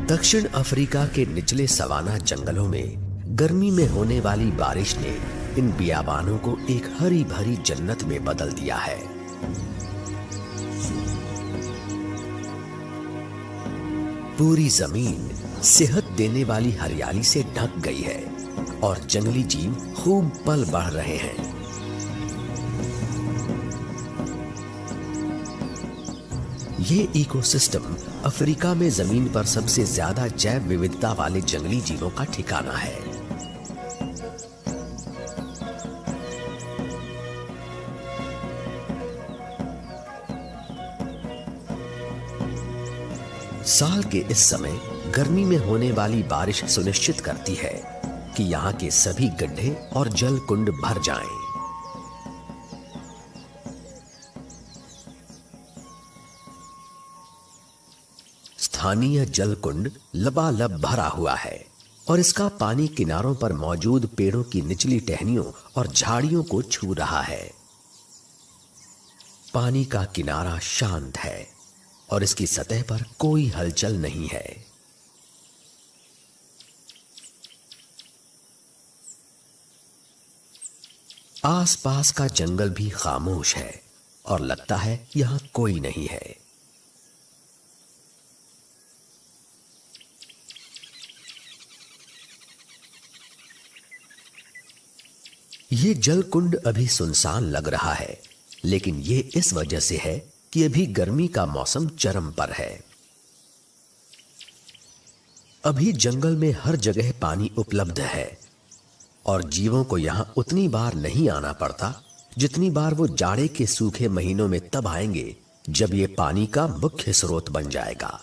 दक्षिण अफ्रीका के निचले सवाना जंगलों में गर्मी में होने वाली बारिश ने इन बियाबानों को एक हरी भरी जन्नत में बदल दिया है। पूरी जमीन सेहत देने वाली हरियाली से ढक गई है और जंगली जीव खूब पल बढ़ रहे हैं। ये इकोसिस्टम अफ्रीका में जमीन पर सबसे ज्यादा जैव विविधता वाले जंगली जीवों का ठिकाना है। साल के इस समय गर्मी में होने वाली बारिश सुनिश्चित करती है कि यहाँ के सभी गड्ढे और जल कुंड भर जाएं। स्थानीय जल कुंड लबालब भरा हुआ है और इसका पानी किनारों पर मौजूद पेड़ों की निचली टहनियों और झाड़ियों को छू रहा है। पानी का किनारा शांत है और इसकी सतह पर कोई हलचल नहीं है। आसपास का जंगल भी खामोश है और लगता है यहां कोई नहीं है। ये जल कुंड अभी सुनसान लग रहा है, लेकिन ये इस वजह से है कि अभी गर्मी का मौसम चरम पर है। अभी जंगल में हर जगह पानी उपलब्ध है और जीवों को यहां उतनी बार नहीं आना पड़ता जितनी बार वो जाड़े के सूखे महीनों में तब आएंगे जब ये पानी का मुख्य स्रोत बन जाएगा।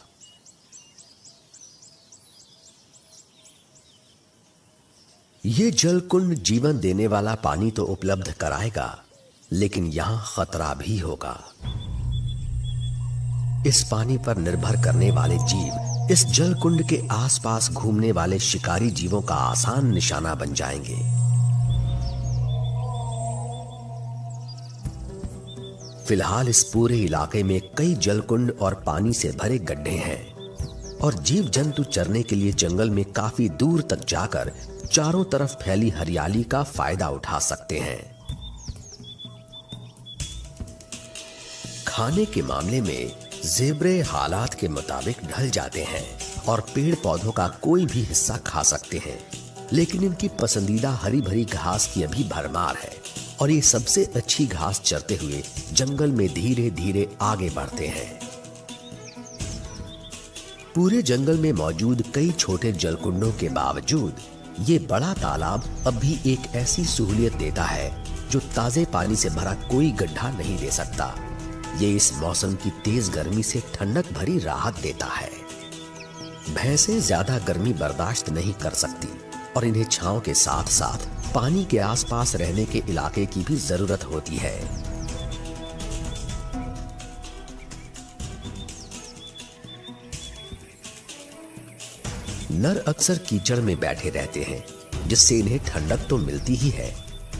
ये जल कुंड जीवन देने वाला पानी तो उपलब्ध कराएगा, लेकिन यहां खतरा भी होगा। इस पानी पर निर्भर करने वाले जीव इस जल कुंड के आसपास घूमने वाले शिकारी जीवों का आसान निशाना बन जाएंगे। फिलहाल इस पूरे इलाके में कई जल कुंड और पानी से भरे गड्ढे हैं और जीव जंतु चरने के लिए जंगल में काफी दूर तक जाकर चारों तरफ फैली हरियाली का फायदा उठा सकते हैं। खाने के मामले में ज़ेब्रे हालात के मुताबिक ढल जाते हैं और पेड़ पौधों का कोई भी हिस्सा खा सकते हैं, लेकिन इनकी पसंदीदा हरी भरी घास की अभी भरमार है और ये सबसे अच्छी घास चरते हुए जंगल में धीरे धीरे आगे बढ़ते हैं। पूरे जंगल में मौजूद कई छोटे जलकुंडों के बावजूद ये बड़ा तालाब अब भी एक ऐसी सहूलियत देता है जो ताजे पानी से भरा कोई गड्ढा नहीं दे सकता। ये इस मौसम की तेज गर्मी से ठंडक भरी राहत देता है। भैंसें ज्यादा गर्मी बर्दाश्त नहीं कर सकती और इन्हें छांव के साथ साथ पानी के आसपास रहने के इलाके की भी जरूरत होती है। नर अक्सर कीचड़ में बैठे रहते हैं, जिससे इन्हें ठंडक तो मिलती ही है,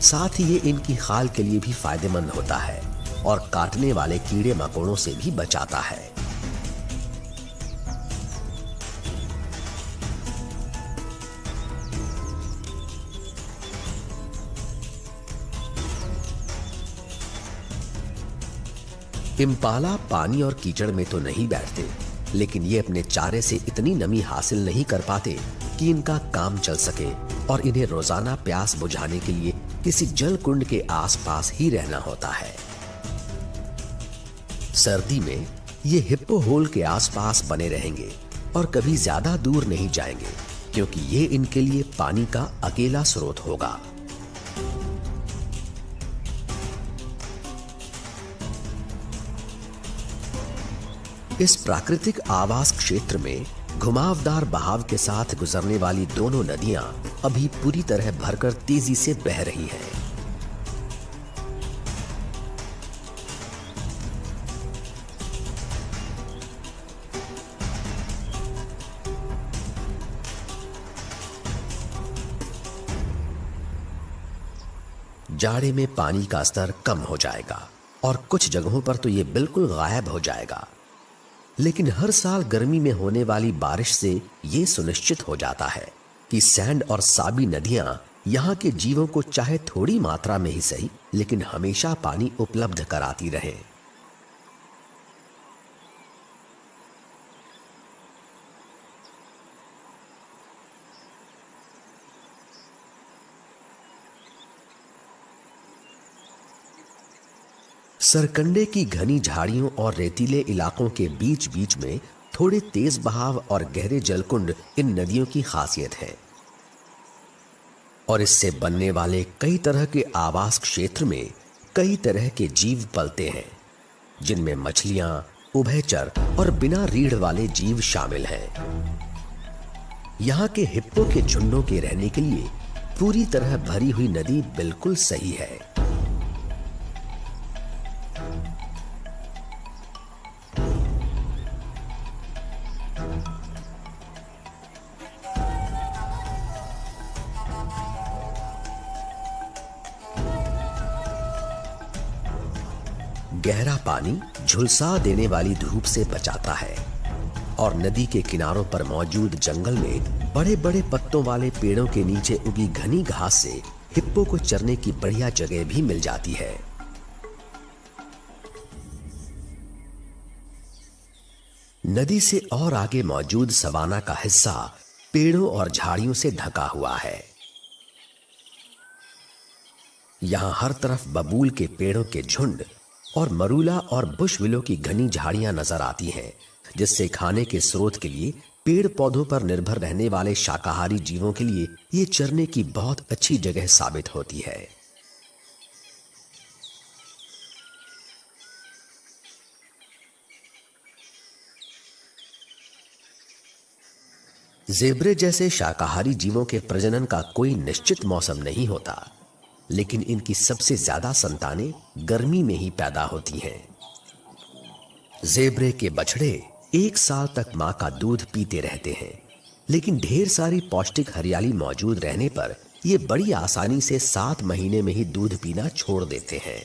साथ ही ये इनकी खाल के लिए भी फायदेमंद होता है और काटने वाले कीड़े मकोड़ों से भी बचाता है। इम्पाला पानी और कीचड़ में तो नहीं बैठते, लेकिन ये अपने चारे से इतनी नमी हासिल नहीं कर पाते कि इनका काम चल सके और इन्हें रोजाना प्यास बुझाने के लिए किसी जल कुंड के आसपास ही रहना होता है। सर्दी में ये हिप्पो होल के आसपास बने रहेंगे और कभी ज्यादा दूर नहीं जाएंगे, क्योंकि ये इनके लिए पानी का अकेला स्रोत होगा। इस प्राकृतिक आवास क्षेत्र में घुमावदार बहाव के साथ गुजरने वाली दोनों नदियां अभी पूरी तरह भरकर तेजी से बह रही हैं। जाड़े में पानी का स्तर कम हो जाएगा और कुछ जगहों पर तो ये बिल्कुल गायब हो जाएगा। लेकिन हर साल गर्मी में होने वाली बारिश से ये सुनिश्चित हो जाता है कि सैंड और साबी नदियां यहाँ के जीवों को चाहे थोड़ी मात्रा में ही सही, लेकिन हमेशा पानी उपलब्ध कराती रहे। सरकंडे की घनी झाड़ियों और रेतीले इलाकों के बीच बीच में थोड़े तेज बहाव और गहरे जलकुंड इन नदियों की खासियत है और इससे बनने वाले कई तरह के आवास क्षेत्र में कई तरह के जीव पलते हैं, जिनमें मछलियां, उभयचर और बिना रीढ़ वाले जीव शामिल हैं। यहां के हिप्पो के झुंडों के रहने के लिए पूरी तरह भरी हुई नदी बिल्कुल सही है। गहरा पानी झुलसा देने वाली धूप से बचाता है और नदी के किनारों पर मौजूद जंगल में बड़े बड़े पत्तों वाले पेड़ों के नीचे उगी घनी घास से हिप्पो को चरने की बढ़िया जगह भी मिल जाती है। नदी से और आगे मौजूद सवाना का हिस्सा पेड़ों और झाड़ियों से ढका हुआ है। यहां हर तरफ बबूल के पेड़ों के झुंड और मरूला और बुश विलो की घनी झाड़ियां नजर आती हैं, जिससे खाने के स्रोत के लिए पेड़ पौधों पर निर्भर रहने वाले शाकाहारी जीवों के लिए ये चरने की बहुत अच्छी जगह साबित होती है। ज़ेब्रे जैसे शाकाहारी जीवों के प्रजनन का कोई निश्चित मौसम नहीं होता, लेकिन इनकी सबसे ज्यादा संतानें गर्मी में ही पैदा होती हैं। ज़ेब्रे के बछड़े 1 साल तक मां का दूध पीते रहते हैं, लेकिन ढेर सारी पौष्टिक हरियाली मौजूद रहने पर ये बड़ी आसानी से 7 महीने में ही दूध पीना छोड़ देते हैं।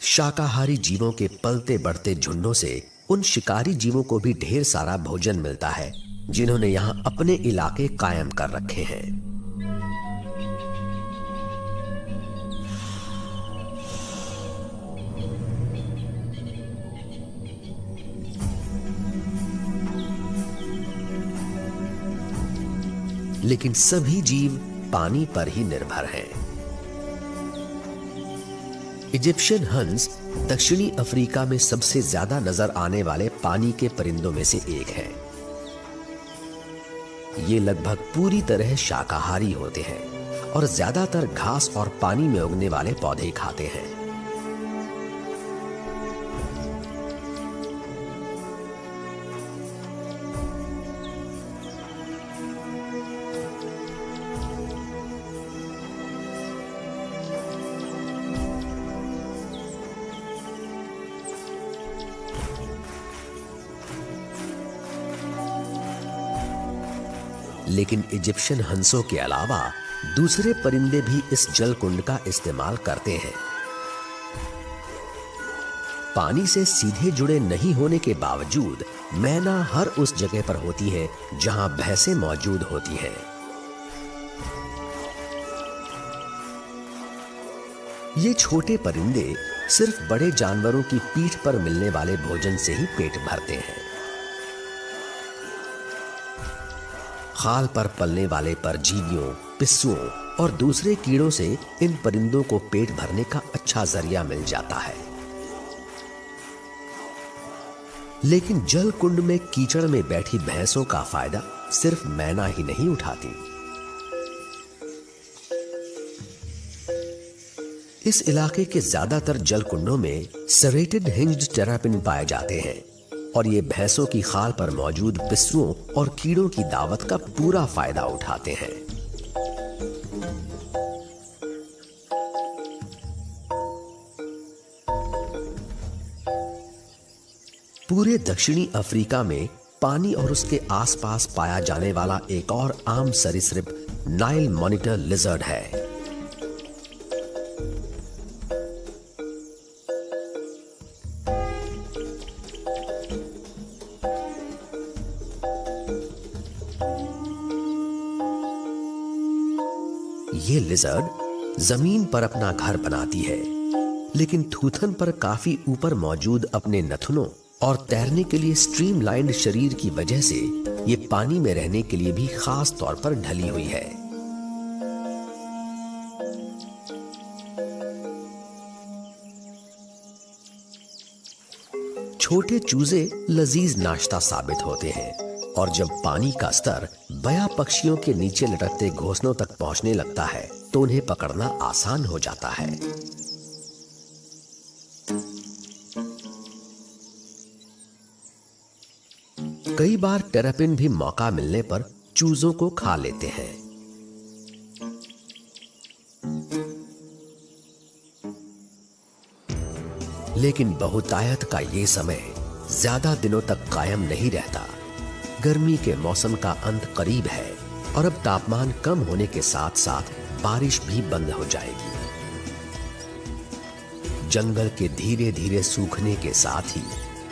शाकाहारी जीवों के पलते बढ़ते झुंडों से उन शिकारी जीवों को भी ढेर सारा भोजन मिलता है, जिन्होंने यहां अपने इलाके कायम कर रखे हैं। लेकिन सभी जीव पानी पर ही निर्भर हैं। इजिप्शियन हंस दक्षिणी अफ्रीका में सबसे ज्यादा नजर आने वाले पानी के परिंदों में से एक है। ये लगभग पूरी तरह शाकाहारी होते हैं और ज्यादातर घास और पानी में उगने वाले पौधे खाते हैं। लेकिन इजिप्शियन हंसों के अलावा दूसरे परिंदे भी इस जल कुंड का इस्तेमाल करते हैं। पानी से सीधे जुड़े नहीं होने के बावजूद मैना हर उस जगह पर होती है जहां भैंसें मौजूद होती हैं। ये छोटे परिंदे सिर्फ बड़े जानवरों की पीठ पर मिलने वाले भोजन से ही पेट भरते हैं। खाल पर पलने वाले परजीवियों, पिस्सुओं और दूसरे कीड़ों से इन परिंदों को पेट भरने का अच्छा जरिया मिल जाता है। लेकिन जल कुंड में कीचड़ में बैठी भैंसों का फायदा सिर्फ मैना ही नहीं उठाती। इस इलाके के ज्यादातर जल कुंडों में सेरेटेड हिंज्ड टेरापिन पाए जाते हैं और ये भैंसों की खाल पर मौजूद पिस्सुओं और कीड़ों की दावत का पूरा फायदा उठाते हैं। पूरे दक्षिणी अफ्रीका में पानी और उसके आसपास पाया जाने वाला एक और आम सरीसृप नाइल मॉनिटर लिजर्ड है। ये लिजर्ड जमीन पर अपना घर बनाती है, लेकिन थूथन पर काफी ऊपर मौजूद अपने नथुनों और तैरने के लिए स्ट्रीमलाइंड शरीर की वजह से ये पानी में रहने के लिए भी खास तौर पर ढली हुई है। छोटे चूजे लजीज नाश्ता साबित होते हैं और जब पानी का स्तर बया पक्षियों के नीचे लटकते घोंसलों तक पहुंचने लगता है तो उन्हें पकड़ना आसान हो जाता है। कई बार टेरापिन भी मौका मिलने पर चूजों को खा लेते हैं। लेकिन बहुतायत का ये समय ज्यादा दिनों तक कायम नहीं रहता। गर्मी के मौसम का अंत करीब है और अब तापमान कम होने के साथ साथ बारिश भी बंद हो जाएगी। जंगल के धीरे धीरे सूखने के साथ ही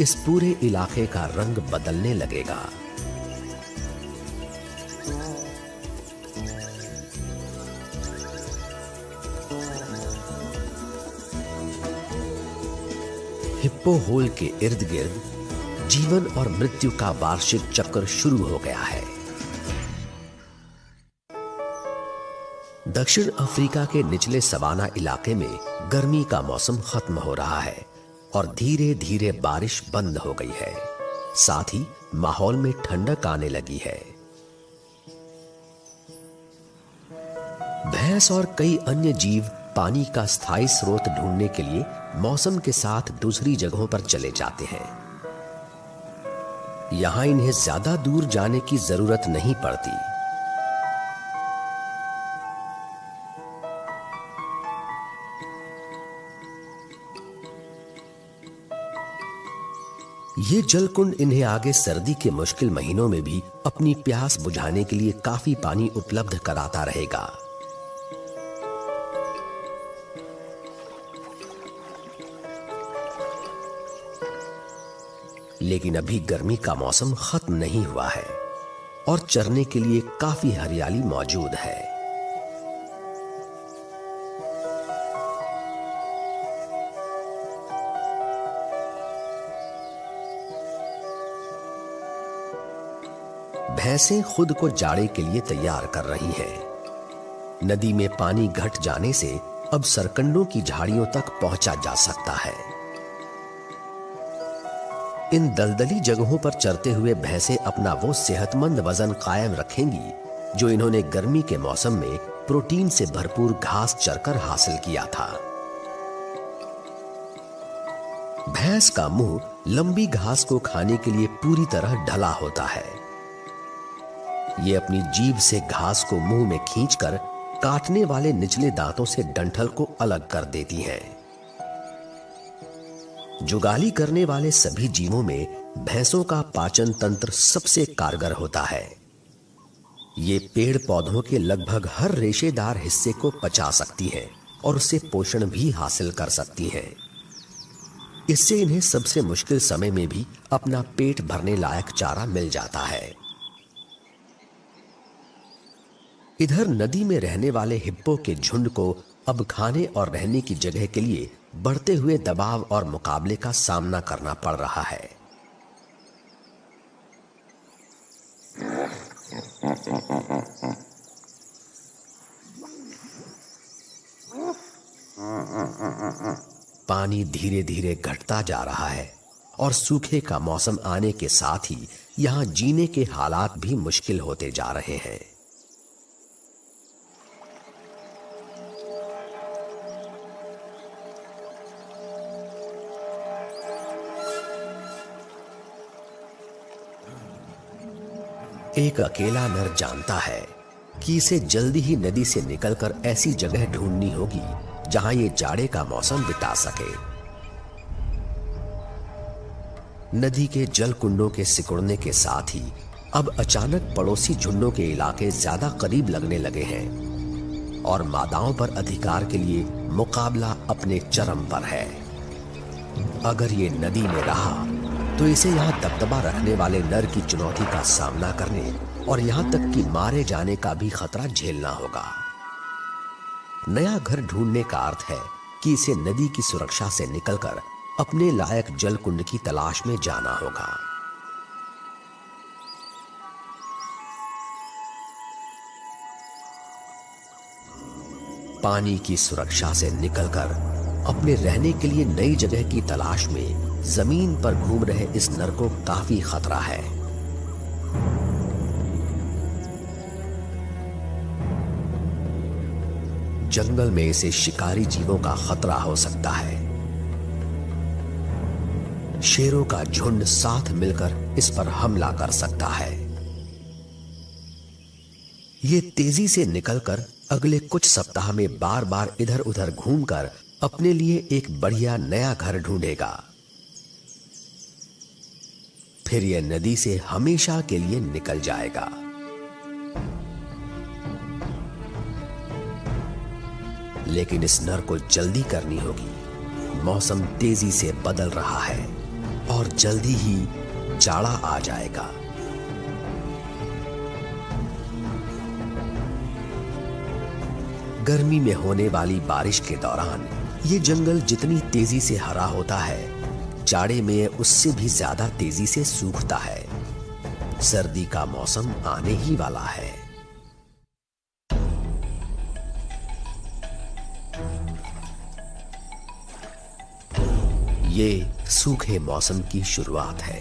इस पूरे इलाके का रंग बदलने लगेगा। हिप्पो होल के इर्द गिर्द जीवन और मृत्यु का वार्षिक चक्र शुरू हो गया है। दक्षिण अफ्रीका के निचले सवाना इलाके में गर्मी का मौसम खत्म हो रहा है और धीरे धीरे बारिश बंद हो गई है। साथ ही माहौल में ठंडक आने लगी है। भैंस और कई अन्य जीव पानी का स्थायी स्रोत ढूंढने के लिए मौसम के साथ दूसरी जगहों पर चले जाते हैं। यहां इन्हें ज्यादा दूर जाने की जरूरत नहीं पड़ती। ये जलकुंड इन्हें आगे सर्दी के मुश्किल महीनों में भी अपनी प्यास बुझाने के लिए काफी पानी उपलब्ध कराता रहेगा। लेकिन अभी गर्मी का मौसम खत्म नहीं हुआ है और चरने के लिए काफी हरियाली मौजूद है। भैंसें खुद को जाड़े के लिए तैयार कर रही हैं। नदी में पानी घट जाने से अब सरकंडों की झाड़ियों तक पहुंचा जा सकता है। इन दलदली जगहों पर चरते हुए भैंसें अपना वो सेहतमंद वजन कायम रखेंगी जो इन्होंने गर्मी के मौसम में प्रोटीन से भरपूर घास चरकर हासिल किया था। भैंस का मुंह लंबी घास को खाने के लिए पूरी तरह ढला होता है। ये अपनी जीभ से घास को मुंह में खींचकर काटने वाले निचले दांतों से डंठल को अलग कर देती हैं। जुगाली करने वाले सभी जीवों में भैंसों का पाचन तंत्र सबसे कारगर होता है। ये पेड़ पौधों के लगभग हर रेशेदार हिस्से को पचा सकती हैं और उससे पोषण भी हासिल कर सकती हैं। इससे इन्हें सबसे मुश्किल समय में भी अपना पेट भरने लायक चारा मिल जाता है। इधर नदी में रहने वाले हिप्पो के झुंड को अब खाने और रहने की जगह के लिए बढ़ते हुए दबाव और मुकाबले का सामना करना पड़ रहा है। पानी धीरे धीरे घटता जा रहा है और सूखे का मौसम आने के साथ ही यहां जीने के हालात भी मुश्किल होते जा रहे हैं। एक अकेला नर जानता है कि इसे जल्दी ही नदी से निकलकर ऐसी जगह ढूंढनी होगी जहां ये जाड़े का मौसम बिता सके। नदी के जल कुंडों के सिकुड़ने के साथ ही अब अचानक पड़ोसी झुंडों के इलाके ज्यादा करीब लगने लगे हैं और मादाओं पर अधिकार के लिए मुकाबला अपने चरम पर है। अगर ये नदी में रहा तो इसे यहाँ दबदबा रखने वाले नर की चुनौती का सामना करने और यहाँ तक कि मारे जाने का भी खतरा झेलना होगा। नया घर ढूंढने का अर्थ है कि इसे नदी की सुरक्षा से निकलकर अपने लायक जल कुंड की तलाश में जाना होगा। पानी की सुरक्षा से निकलकर अपने रहने के लिए नई जगह की तलाश में जमीन पर घूम रहे इस नर को काफी खतरा है। जंगल में इसे शिकारी जीवों का खतरा हो सकता है। शेरों का झुंड साथ मिलकर इस पर हमला कर सकता है। ये तेजी से निकलकर अगले कुछ सप्ताह में बार बार इधर उधर घूमकर अपने लिए एक बढ़िया नया घर ढूंढेगा। फिर यह नदी से हमेशा के लिए निकल जाएगा। लेकिन इस नर को जल्दी करनी होगी। मौसम तेजी से बदल रहा है और जल्दी ही जाड़ा आ जाएगा। गर्मी में होने वाली बारिश के दौरान ये जंगल जितनी तेजी से हरा होता है, जाड़े में उससे भी ज्यादा तेजी से सूखता है। सर्दी का मौसम आने ही वाला है। ये सूखे मौसम की शुरुआत है।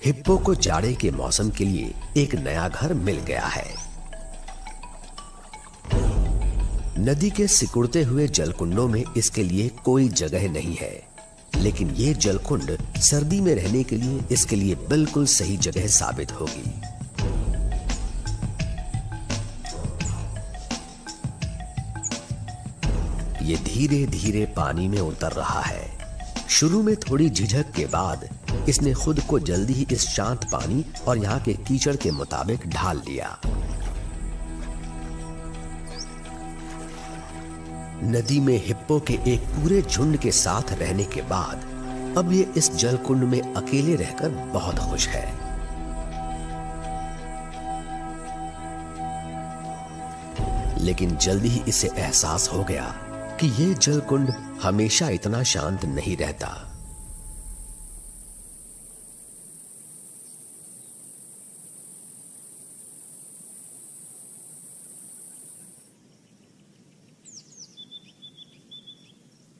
हिप्पो को जाड़े के मौसम के लिए एक नया घर मिल गया है। नदी के सिकुड़ते हुए जलकुंडों में इसके लिए कोई जगह नहीं है, लेकिन ये जलकुंड सर्दी में रहने के लिए इसके लिए बिल्कुल सही जगह साबित होगी। ये धीरे धीरे पानी में उतर रहा है। शुरू में थोड़ी झिझक के बाद इसने खुद को जल्दी ही इस शांत पानी और यहाँ के कीचड़ के मुताबिक ढाल लिया। नदी में हिप्पो के एक पूरे झुंड के साथ रहने के बाद अब ये इस जलकुंड में अकेले रहकर बहुत खुश है। लेकिन जल्दी ही इसे एहसास हो गया कि ये जलकुंड हमेशा इतना शांत नहीं रहता।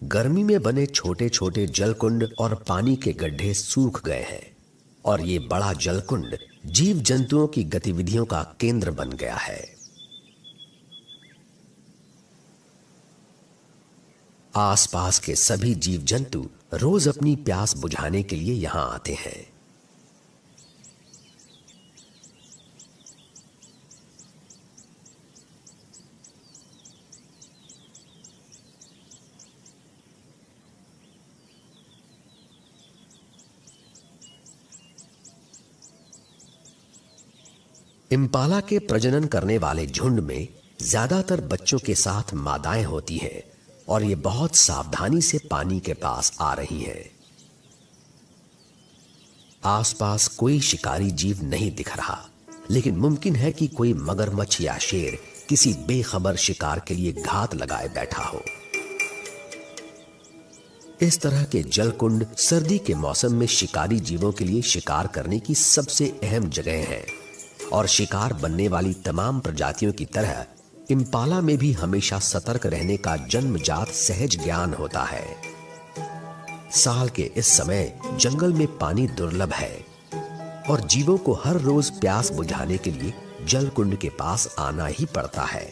गर्मी में बने छोटे छोटे जलकुंड और पानी के गड्ढे सूख गए हैं और ये बड़ा जलकुंड जीव जंतुओं की गतिविधियों का केंद्र बन गया है। आसपास के सभी जीव जंतु रोज अपनी प्यास बुझाने के लिए यहां आते हैं। इम्पाला के प्रजनन करने वाले झुंड में ज्यादातर बच्चों के साथ मादाएं होती हैं और ये बहुत सावधानी से पानी के पास आ रही हैं। आसपास कोई शिकारी जीव नहीं दिख रहा, लेकिन मुमकिन है कि कोई मगरमच्छ या शेर किसी बेखबर शिकार के लिए घात लगाए बैठा हो। इस तरह के जलकुंड सर्दी के मौसम में शिकारी जीवों के लिए शिकार करने की सबसे अहम जगह है और शिकार बनने वाली तमाम प्रजातियों की तरह इम्पाला में भी हमेशा सतर्क रहने का जन्मजात सहज ज्ञान होता है। साल के इस समय जंगल में पानी दुर्लभ है और जीवों को हर रोज प्यास बुझाने के लिए जलकुंड के पास आना ही पड़ता है।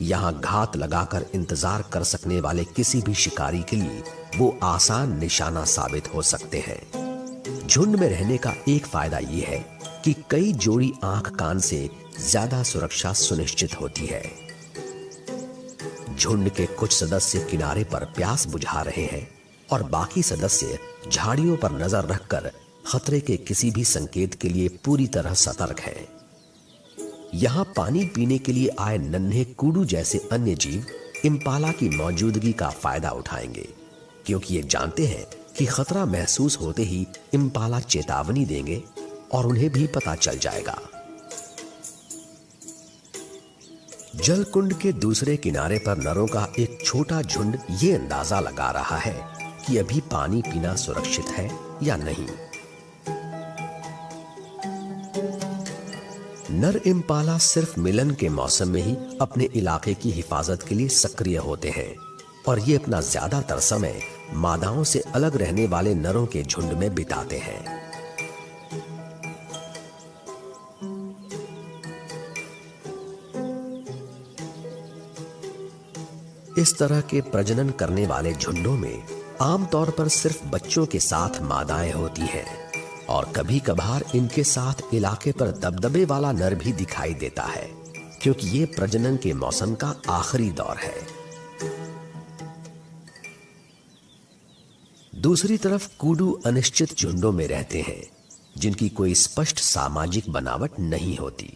यहाँ घात लगाकर इंतजार कर सकने वाले किसी भी शिकारी के लिए वो आसान निशाना साबित हो सकते हैं। झुंड में रहने का एक फायदा ये है कि कई जोड़ी आंख कान से ज्यादा सुरक्षा सुनिश्चित होती है। झुंड के कुछ सदस्य किनारे पर प्यास बुझा रहे हैं, और बाकी सदस्य झाड़ियों पर नजर रखकर खतरे के किसी भी संकेत के लिए पूरी तरह सतर्क हैं। यहां पानी पीने के लिए आए नन्हे कूडू जैसे अन्य जीव इम्पाला की मौजूदगी का फायदा उठाएंगे, क्योंकि ये जानते हैं कि खतरा महसूस होते ही इम्पाला चेतावनी देंगे और उन्हें भी पता चल जाएगा। जलकुंड के दूसरे किनारे पर नरों का एक छोटा झुंड ये अंदाजा लगा रहा है कि अभी पानी पीना सुरक्षित है या नहीं। नर इम्पाला सिर्फ मिलन के मौसम में ही अपने इलाके की हिफाजत के लिए सक्रिय होते हैं और ये अपना ज्यादातर समय मादाओं से अलग रहने वाले नरों के झुंड में बिताते हैं। इस तरह के प्रजनन करने वाले झुंडों में आमतौर पर सिर्फ बच्चों के साथ मादाएं होती हैं और कभी कभार इनके साथ इलाके पर दबदबे वाला नर भी दिखाई देता है, क्योंकि ये प्रजनन के मौसम का आखिरी दौर है। दूसरी तरफ कूडू अनिश्चित झुंडों में रहते हैं, जिनकी कोई स्पष्ट सामाजिक बनावट नहीं होती।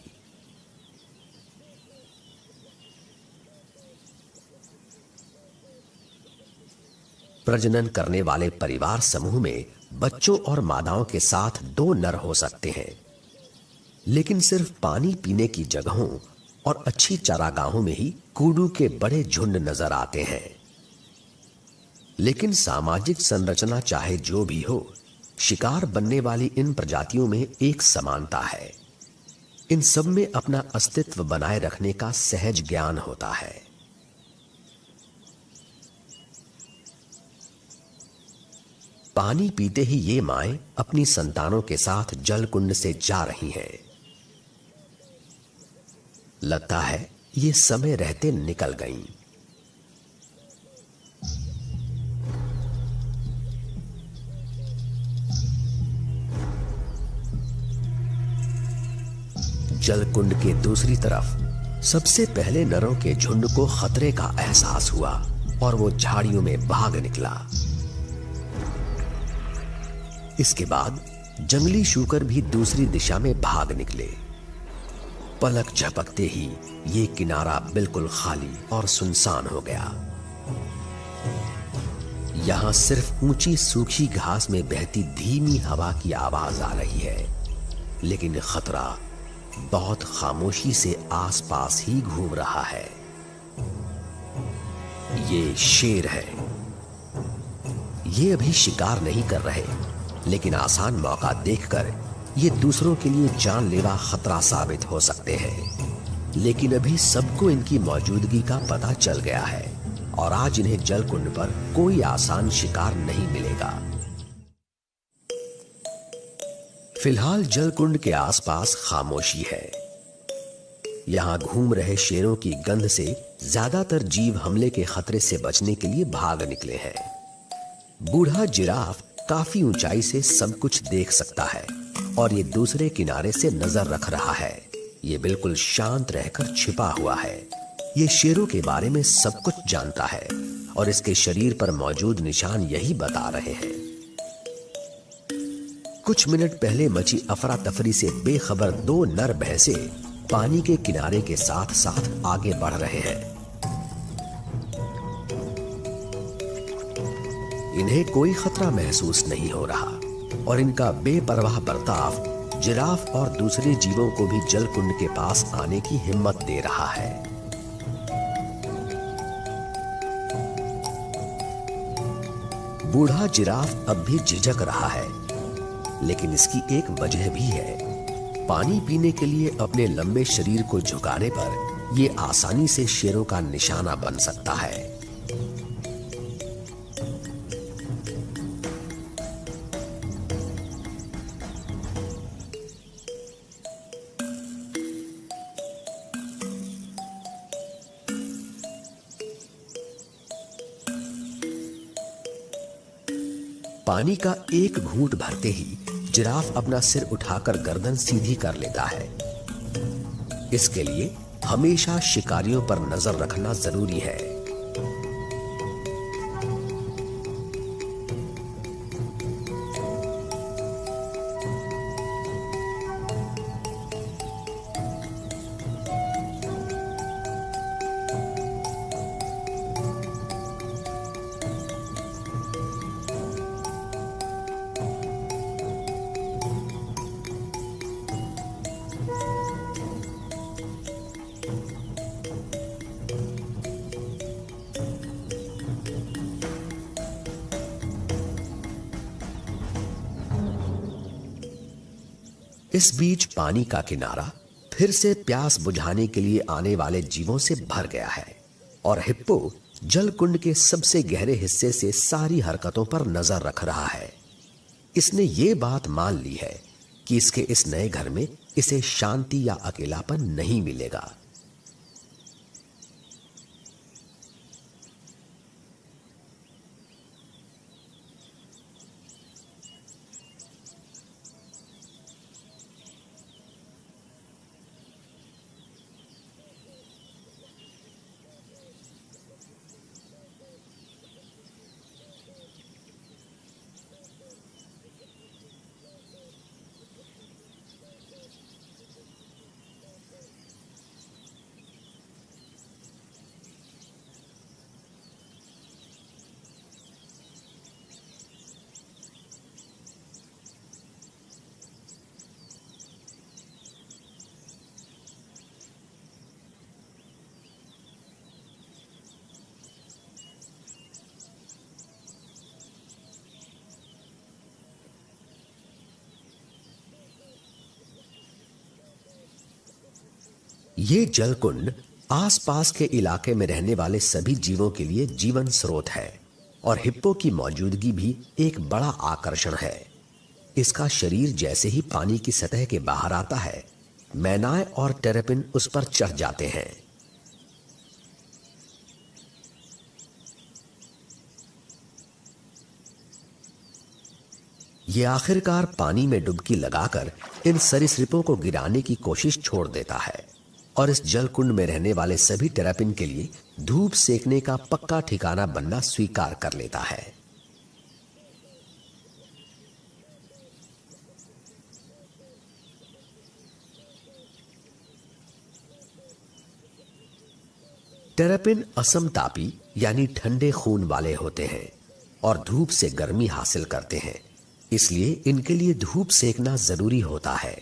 प्रजनन करने वाले परिवार समूह में बच्चों और मादाओं के साथ 2 नर हो सकते हैं, लेकिन सिर्फ पानी पीने की जगहों और अच्छी चारागाहों में ही कूडू के बड़े झुंड नजर आते हैं। लेकिन सामाजिक संरचना चाहे जो भी हो, शिकार बनने वाली इन प्रजातियों में एक समानता है। इन सब में अपना अस्तित्व बनाए रखने का सहज ज्ञान होता है। पानी पीते ही ये माएं अपनी संतानों के साथ जलकुंड से जा रही हैं। लगता है ये समय रहते निकल गईं। जलकुंड के दूसरी तरफ सबसे पहले नरों के झुंड को खतरे का एहसास हुआ और वो झाड़ियों में भाग निकला। इसके बाद जंगली शूकर भी दूसरी दिशा में भाग निकले। पलक झपकते ही ये किनारा बिल्कुल खाली और सुनसान हो गया। यहां सिर्फ ऊंची सूखी घास में बहती धीमी हवा की आवाज आ रही है, लेकिन खतरा बहुत खामोशी से आसपास ही घूम रहा है। ये शेर है। ये अभी शिकार नहीं कर रहे, लेकिन आसान मौका देखकर ये दूसरों के लिए जानलेवा खतरा साबित हो सकते हैं। लेकिन अभी सबको इनकी मौजूदगी का पता चल गया है और आज इन्हें जलकुंड पर कोई आसान शिकार नहीं मिलेगा। फिलहाल जलकुंड के आसपास खामोशी है। यहां घूम रहे शेरों की गंध से ज्यादातर जीव हमले के खतरे से बचने के लिए भाग निकले हैं। बूढ़ा जिराफ काफी ऊंचाई से सब कुछ देख सकता है और ये दूसरे किनारे से नजर रख रहा है। ये बिल्कुल शांत रहकर छिपा हुआ है। ये शेरों के बारे में सब कुछ जानता है और इसके शरीर पर मौजूद निशान यही बता रहे हैं। कुछ मिनट पहले मची अफरा तफरी से बेखबर 2 नर भैंसे पानी के किनारे के साथ साथ आगे बढ़ रहे हैं। इन्हें कोई खतरा महसूस नहीं हो रहा और इनका बेपरवाह बर्ताव जिराफ और दूसरे जीवों को भी जलकुंड के पास आने की हिम्मत दे रहा है। बूढ़ा जिराफ अब भी झिझक रहा है, लेकिन इसकी एक वजह भी है। पानी पीने के लिए अपने लंबे शरीर को झुकाने पर यह आसानी से शेरों का निशाना बन सकता है। पानी का एक घूंट भरते ही जिराफ अपना सिर उठाकर गर्दन सीधी कर लेता है। इसके लिए हमेशा शिकारियों पर नजर रखना जरूरी है। इस बीच पानी का किनारा फिर से प्यास बुझाने के लिए आने वाले जीवों से भर गया है और हिप्पो जलकुंड के सबसे गहरे हिस्से से सारी हरकतों पर नजर रख रहा है। इसने ये बात मान ली है कि इसके इस नए घर में इसे शांति या अकेलापन नहीं मिलेगा। ये जलकुंड आसपास के इलाके में रहने वाले सभी जीवों के लिए जीवन स्रोत है और हिप्पो की मौजूदगी भी एक बड़ा आकर्षण है। इसका शरीर जैसे ही पानी की सतह के बाहर आता है, मैनाए और टेरेपिन उस पर चढ़ जाते हैं। ये आखिरकार पानी में डुबकी लगाकर इन सरीसृपों को गिराने की कोशिश छोड़ देता है और इस जलकुंड में रहने वाले सभी टेरापिन के लिए धूप सेकने का पक्का ठिकाना बनना स्वीकार कर लेता है। टेरापिन असमतापी यानी ठंडे खून वाले होते हैं और धूप से गर्मी हासिल करते हैं, इसलिए इनके लिए धूप सेकना जरूरी होता है।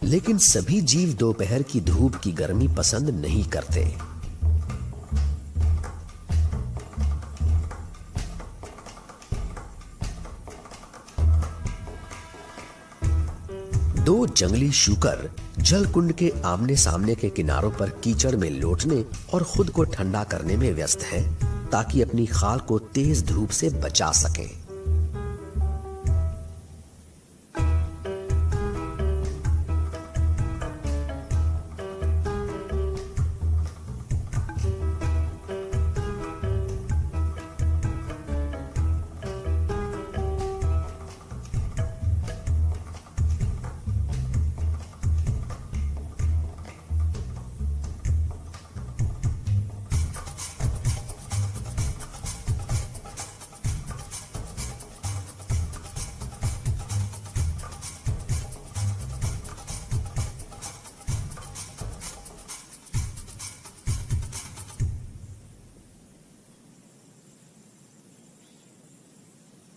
लेकिन सभी जीव दोपहर की धूप की गर्मी पसंद नहीं करते। दो जंगली शूकर जलकुंड के आमने सामने के किनारों पर कीचड़ में लौटने और खुद को ठंडा करने में व्यस्त हैं, ताकि अपनी खाल को तेज धूप से बचा सकें।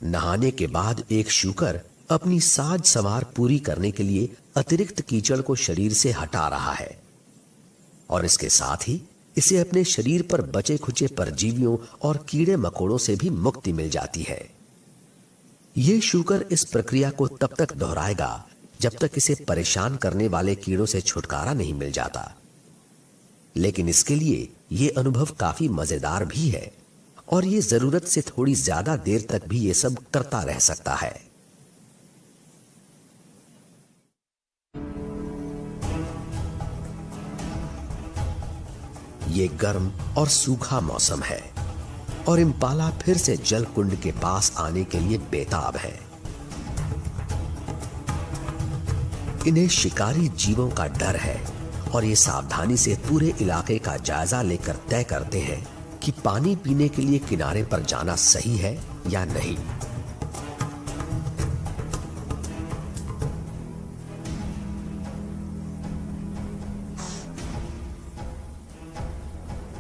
नहाने के बाद एक शूकर अपनी साज सवार पूरी करने के लिए अतिरिक्त कीचड़ को शरीर से हटा रहा है और इसके साथ ही इसे अपने शरीर पर बचे खुचे परजीवियों और कीड़े मकोड़ों से भी मुक्ति मिल जाती है। यह शूकर इस प्रक्रिया को तब तक दोहराएगा जब तक इसे परेशान करने वाले कीड़ों से छुटकारा नहीं मिल जाता। लेकिन इसके लिए यह अनुभव काफी मजेदार भी है और ये जरूरत से थोड़ी ज्यादा देर तक भी ये सब करता रह सकता है। ये गर्म और सूखा मौसम है और इम्पाला फिर से जलकुंड के पास आने के लिए बेताब है। इन्हें शिकारी जीवों का डर है और ये सावधानी से पूरे इलाके का जायजा लेकर तय करते हैं कि पानी पीने के लिए किनारे पर जाना सही है या नहीं।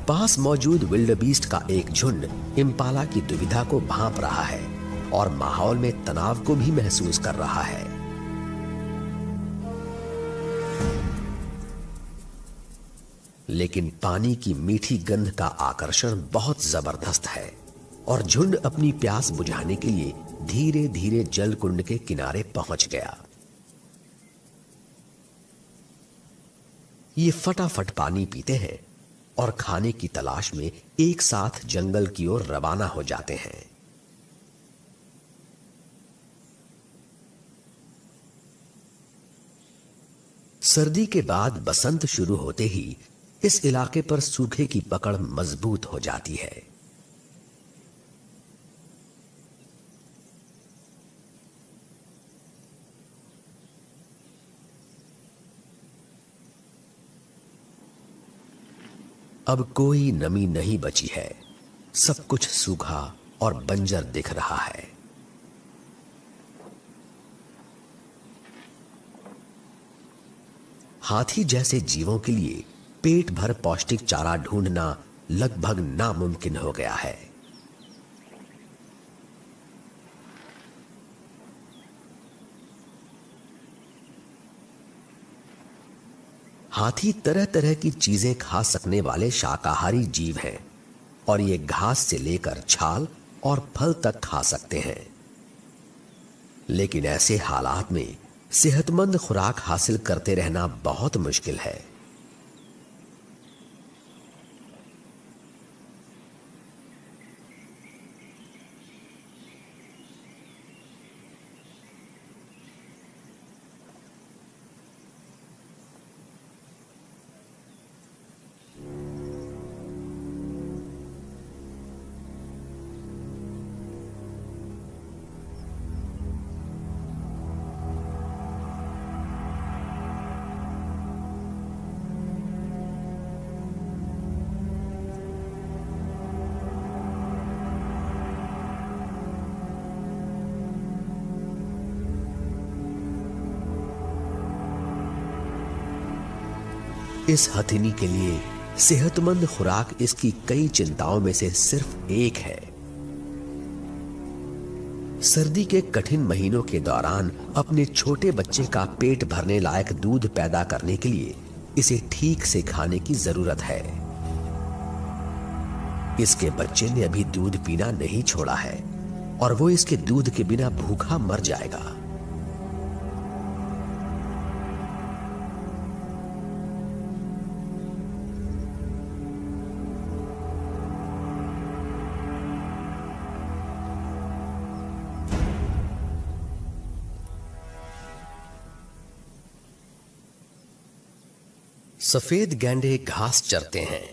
पास मौजूद विल्डबीस्ट का एक झुंड इम्पाला की दुविधा को भांप रहा है और माहौल में तनाव को भी महसूस कर रहा है। लेकिन पानी की मीठी गंध का आकर्षण बहुत जबरदस्त है और झुंड अपनी प्यास बुझाने के लिए धीरे धीरे जल कुंड के किनारे पहुंच गया। ये फटाफट पानी पीते हैं और खाने की तलाश में एक साथ जंगल की ओर रवाना हो जाते हैं। सर्दी के बाद बसंत शुरू होते ही इस इलाके पर सूखे की पकड़ मजबूत हो जाती है। अब कोई नमी नहीं बची है, सब कुछ सूखा और बंजर दिख रहा है। हाथी जैसे जीवों के लिए पेट भर पौष्टिक चारा ढूंढना लगभग नामुमकिन हो गया है। हाथी तरह तरह की चीजें खा सकने वाले शाकाहारी जीव हैं और ये घास से लेकर छाल और फल तक खा सकते हैं। लेकिन ऐसे हालात में सेहतमंद खुराक हासिल करते रहना बहुत मुश्किल है। इस हथिनी के लिए सेहतमंद खुराक इसकी कई चिंताओं में से सिर्फ एक है। सर्दी के कठिन महीनों के दौरान अपने छोटे बच्चे का पेट भरने लायक दूध पैदा करने के लिए इसे ठीक से खाने की जरूरत है। इसके बच्चे ने अभी दूध पीना नहीं छोड़ा है और वो इसके दूध के बिना भूखा मर जाएगा। सफेद गैंडे घास चरते हैं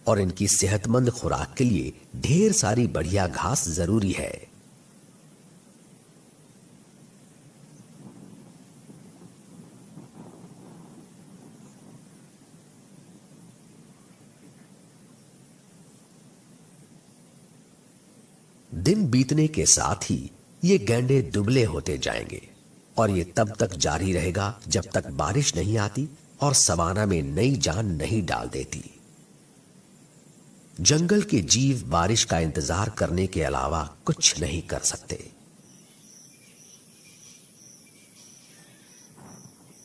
और इनकी सेहतमंद खुराक के लिए ढेर सारी बढ़िया घास जरूरी है। दिन बीतने के साथ ही ये गैंडे दुबले होते जाएंगे और ये तब तक जारी रहेगा जब तक बारिश नहीं आती और सवाना में नई जान नहीं डाल देती। जंगल के जीव बारिश का इंतजार करने के अलावा कुछ नहीं कर सकते।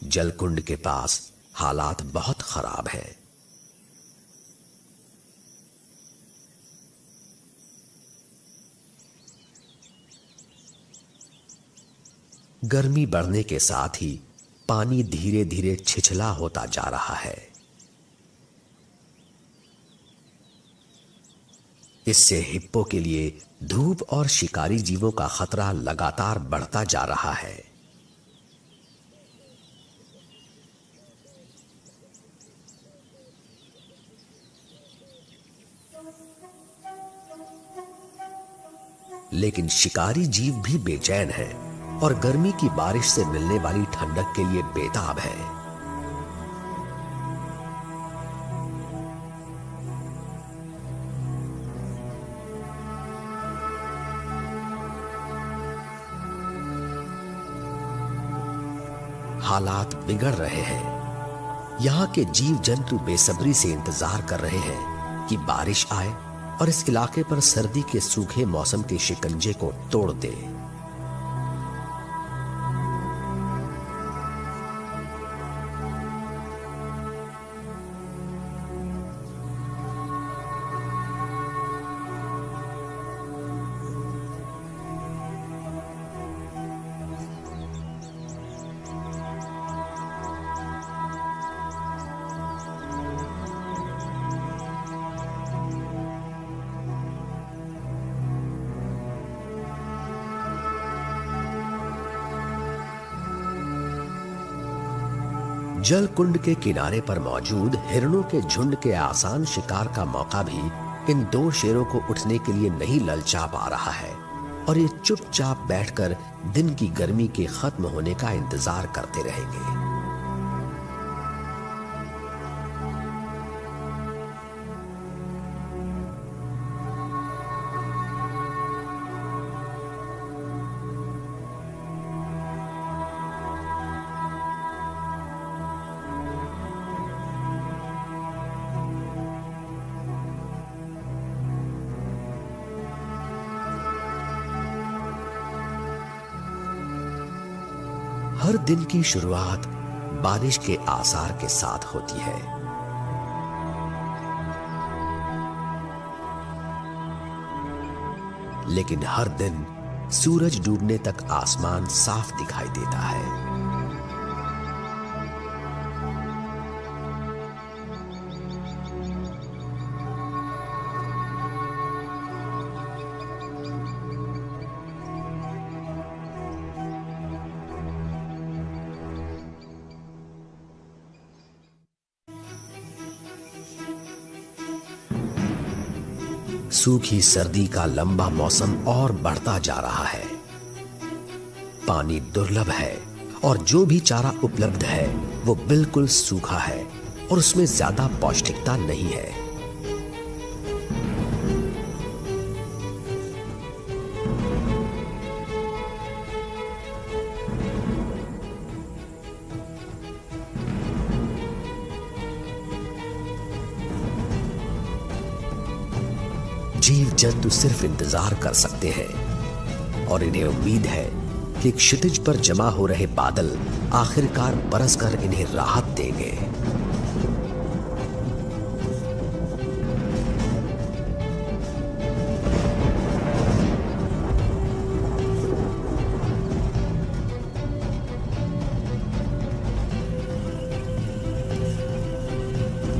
जलकुंड के पास हालात बहुत खराब हैं। गर्मी बढ़ने के साथ ही पानी धीरे धीरे छिछला होता जा रहा है। इससे हिप्पो के लिए धूप और शिकारी जीवों का खतरा लगातार बढ़ता जा रहा है। लेकिन शिकारी जीव भी बेचैन हैं और गर्मी की बारिश से मिलने वाली ठंडक के लिए बेताब है। हालात बिगड़ रहे हैं। यहां के जीव जंतु बेसब्री से इंतजार कर रहे हैं कि बारिश आए और इस इलाके पर सर्दी के सूखे मौसम के शिकंजे को तोड़ दे। जल कुंड के किनारे पर मौजूद हिरणों के झुंड के आसान शिकार का मौका भी इन दो शेरों को उठने के लिए नहीं ललचा पा रहा है और ये चुपचाप बैठकर दिन की गर्मी के खत्म होने का इंतजार करते रहेंगे। हर दिन की शुरुआत बारिश के आसार के साथ होती है। लेकिन हर दिन सूरज डूबने तक आसमान साफ दिखाई देता है। सूखी सर्दी का लंबा मौसम और बढ़ता जा रहा है। पानी दुर्लभ है और जो भी चारा उपलब्ध है वो बिल्कुल सूखा है और उसमें ज्यादा पौष्टिकता नहीं है। जीव जंतु सिर्फ इंतजार कर सकते हैं और इन्हें उम्मीद है कि क्षितिज पर जमा हो रहे बादल आखिरकार बरसकर इन्हें राहत देंगे।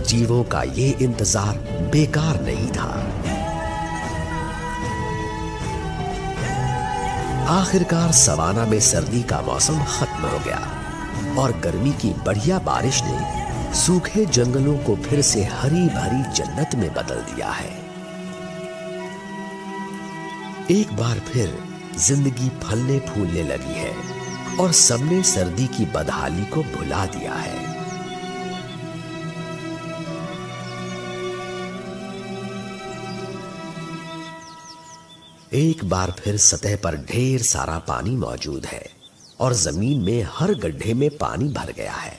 जीवों का ये इंतजार बेकार नहीं था। आखिरकार सवाना में सर्दी का मौसम खत्म हो गया और गर्मी की बढ़िया बारिश ने सूखे जंगलों को फिर से हरी भरी जन्नत में बदल दिया है। एक बार फिर जिंदगी फलने फूलने लगी है और सबने सर्दी की बदहाली को भुला दिया है। एक बार फिर सतह पर ढेर सारा पानी मौजूद है और जमीन में हर गड्ढे में पानी भर गया है।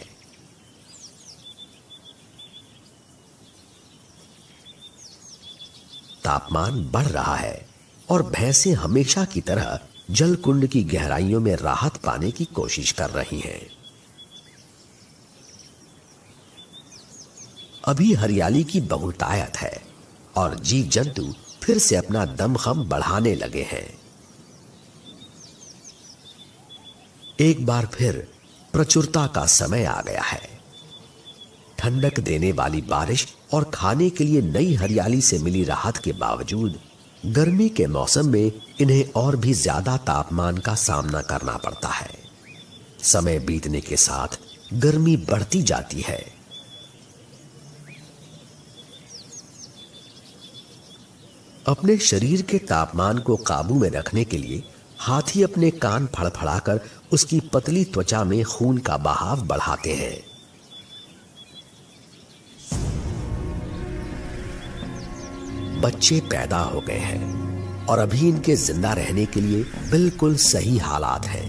तापमान बढ़ रहा है और भैंसें हमेशा की तरह जल कुंड की गहराइयों में राहत पाने की कोशिश कर रही हैं। अभी हरियाली की बहुतायत है और जीव जंतु फिर से अपना दमखम बढ़ाने लगे हैं। एक बार फिर प्रचुरता का समय आ गया है। ठंडक देने वाली बारिश और खाने के लिए नई हरियाली से मिली राहत के बावजूद गर्मी के मौसम में इन्हें और भी ज्यादा तापमान का सामना करना पड़ता है। समय बीतने के साथ गर्मी बढ़ती जाती है। अपने शरीर के तापमान को काबू में रखने के लिए हाथी अपने कान फड़फड़ाकर उसकी पतली त्वचा में खून का बहाव बढ़ाते हैं। बच्चे पैदा हो गए हैं और अभी इनके जिंदा रहने के लिए बिल्कुल सही हालात हैं।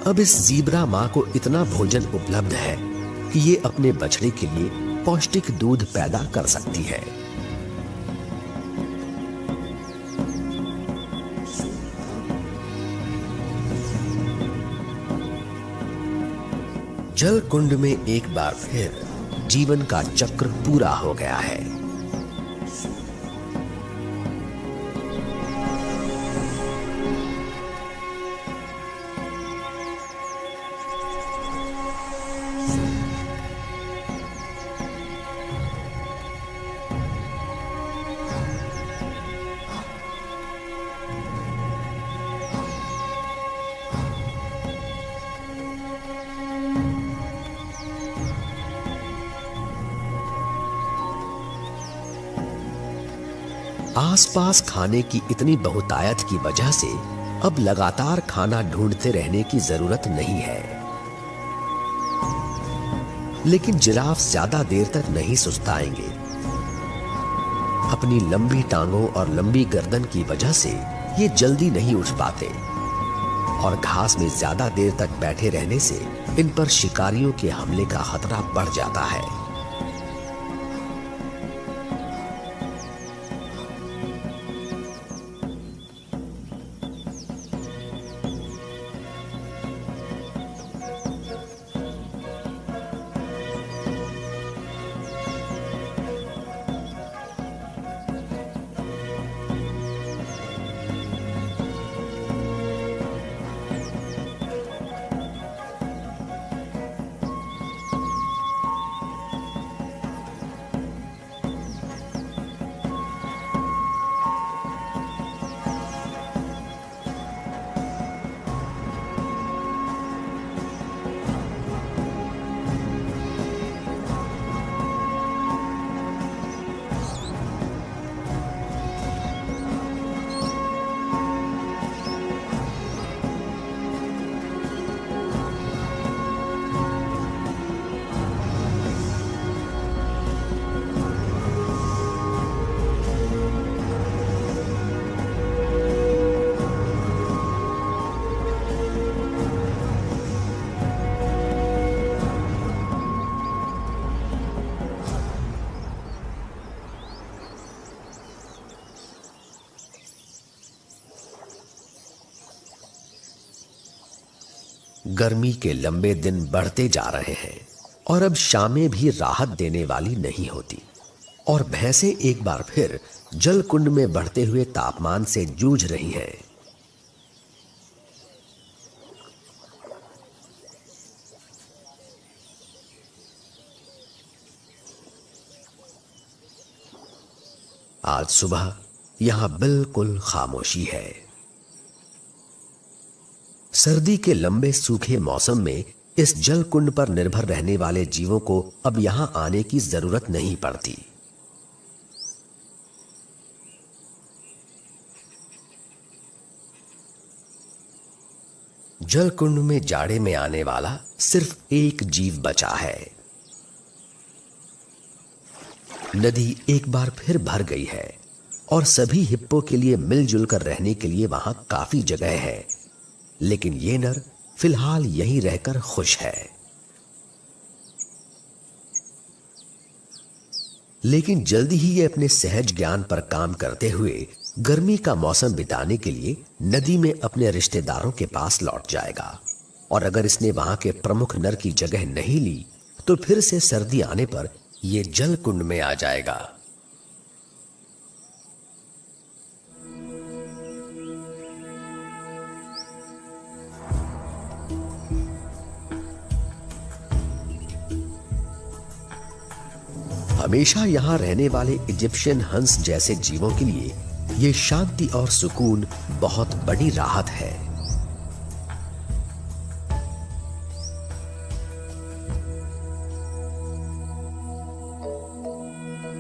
अब इस ज़ीब्रा मां को इतना भोजन उपलब्ध है कि ये अपने बछड़े के लिए पौष्टिक दूध पैदा कर सकती है। जल कुंड में एक बार फिर जीवन का चक्र पूरा हो गया है। आसपास खाने की इतनी बहुतायत की वजह से अब लगातार खाना ढूंढते रहने की जरूरत नहीं है। लेकिन जिराफ ज्यादा देर तक नहीं सुस्ताएंगे। अपनी लंबी टांगों और लंबी गर्दन की वजह से ये जल्दी नहीं उठ पाते और घास में ज्यादा देर तक बैठे रहने से इन पर शिकारियों के हमले का खतरा बढ़ जाता है। गर्मी के लंबे दिन बढ़ते जा रहे हैं और अब शामें भी राहत देने वाली नहीं होती और भैंसें एक बार फिर जल कुंड में बढ़ते हुए तापमान से जूझ रही हैं। आज सुबह यहां बिल्कुल खामोशी है। सर्दी के लंबे सूखे मौसम में इस जल कुंड पर निर्भर रहने वाले जीवों को अब यहां आने की जरूरत नहीं पड़ती। जल कुंड में जाड़े में आने वाला सिर्फ एक जीव बचा है। नदी एक बार फिर भर गई है और सभी हिप्पो के लिए मिलजुल कर रहने के लिए वहां काफी जगह है, लेकिन ये नर फिलहाल यहीं रहकर खुश है। लेकिन जल्दी ही ये अपने सहज ज्ञान पर काम करते हुए गर्मी का मौसम बिताने के लिए नदी में अपने रिश्तेदारों के पास लौट जाएगा और अगर इसने वहां के प्रमुख नर की जगह नहीं ली तो फिर से सर्दी आने पर ये जल कुंड में आ जाएगा। हमेशा यहां रहने वाले इजिप्शियन हंस जैसे जीवों के लिए ये शांति और सुकून बहुत बड़ी राहत है।